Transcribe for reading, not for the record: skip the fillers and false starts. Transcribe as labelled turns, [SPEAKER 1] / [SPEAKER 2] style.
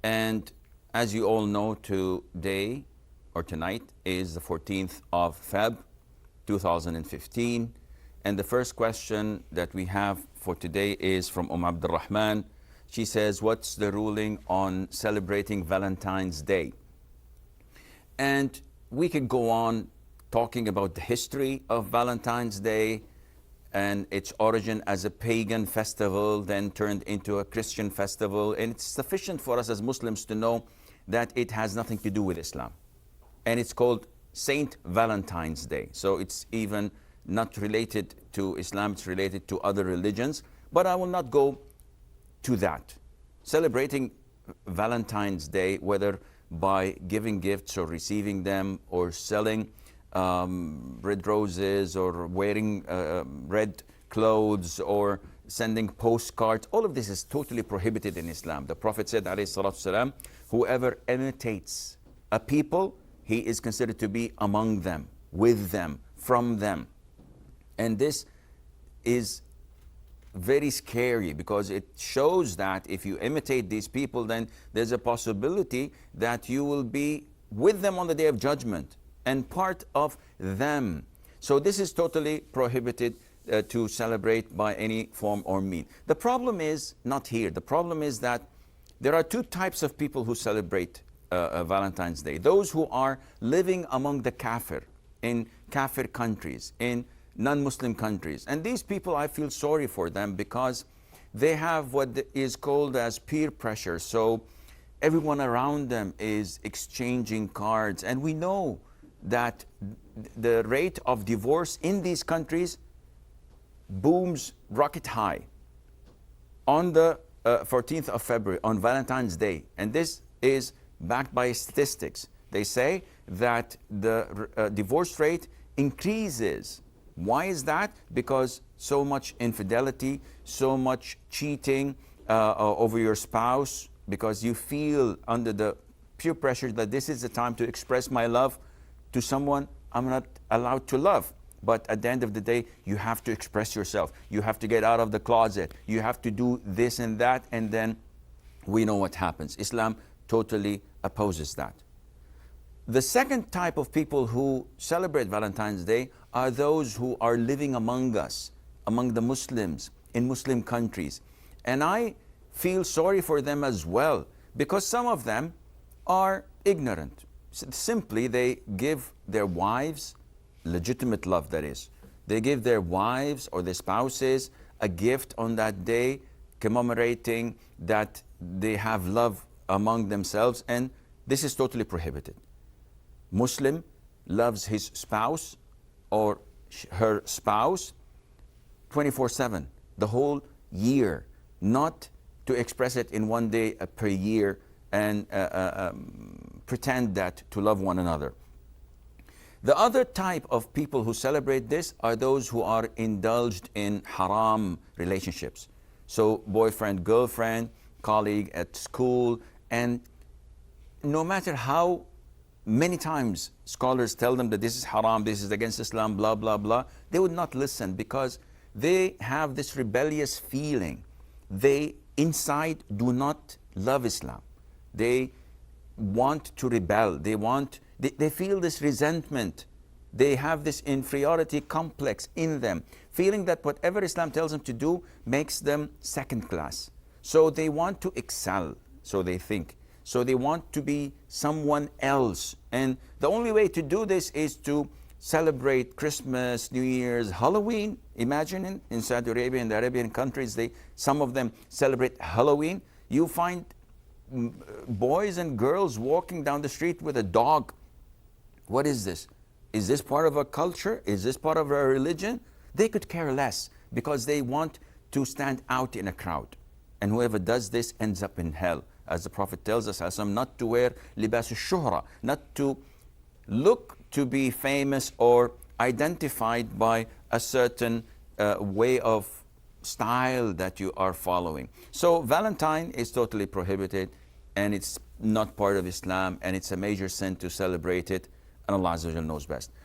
[SPEAKER 1] And as you all know, today or tonight is the 14th of Feb 2015. And the first question that we have for today is from Abdul Rahman. She says, what's the ruling on celebrating Valentine's Day? And we could go on talking about the history of Valentine's Day and its origin as a pagan festival, then turned into a Christian festival. And it's sufficient for us as Muslims to know that it has nothing to do with Islam. And it's called Saint Valentine's Day. So it's even not related to Islam, it's related to other religions. But I will not go to that. Celebrating Valentine's Day, whether by giving gifts or receiving them or selling red roses or wearing red clothes or sending postcards, all of this is totally prohibited in Islam. The Prophet said, alayhi salatu wasalam, whoever imitates a people, he is considered to be among them, with them, from them. And this is very scary because it shows that if you imitate these people, then there's a possibility that you will be with them on the Day of Judgment and part of them. So this is totally prohibited to celebrate by any form or mean. The problem is not here. The problem is that there are two types of people who celebrate Valentine's Day. Those who are living among the kafir, in kafir countries, in non-Muslim countries. And these people, I feel sorry for them because they have what is called as peer pressure. So everyone around them is exchanging cards. And we know that the rate of divorce in these countries booms rocket high on the 14th of February, on Valentine's Day. And this is backed by statistics. They say that the divorce rate increases. Why is that? Because so much infidelity, so much cheating over your spouse, because you feel under the peer pressure that this is the time to express my love to someone I'm not allowed to love. But at the end of the day, you have to express yourself. You have to get out of the closet. You have to do this and that, and then we know what happens. Islam totally opposes that. The second type of people who celebrate Valentine's Day are those who are living among us, among the Muslims, in Muslim countries. And I feel sorry for them as well, because some of them are ignorant. Simply, they give their wives, legitimate love that is, they give their wives or their spouses a gift on that day, commemorating that they have love among themselves, and this is totally prohibited. Muslim loves his spouse or her spouse 24/7, the whole year, not to express it in one day per year and pretend that to love one another. The other type of people who celebrate this are those who are indulged in haram relationships. So boyfriend, girlfriend, colleague at school, and no matter how many times scholars tell them that this is haram, this is against Islam, blah, blah, blah, they would not listen because they have this rebellious feeling. They inside do not love Islam. They want to rebel. They feel this resentment. They have this inferiority complex in them, feeling that whatever Islam tells them to do makes them second class. So they want to excel, so they think. So they want to be someone else. And the only way to do this is to celebrate Christmas, New Year's, Halloween. Imagine in Saudi Arabia, in the Arabian countries, some of them celebrate Halloween. You find boys and girls walking down the street with a dog. What is this? Is this part of a culture? Is this part of a religion? They could care less because they want to stand out in a crowd. And whoever does this ends up in hell. As the Prophet tells us, not to wear libas al-shuhra, not to look to be famous or identified by a certain way of style that you are following. So Valentine is totally prohibited, and it's not part of Islam, and it's a major sin to celebrate it, and Allah Azza wa Jalla knows best.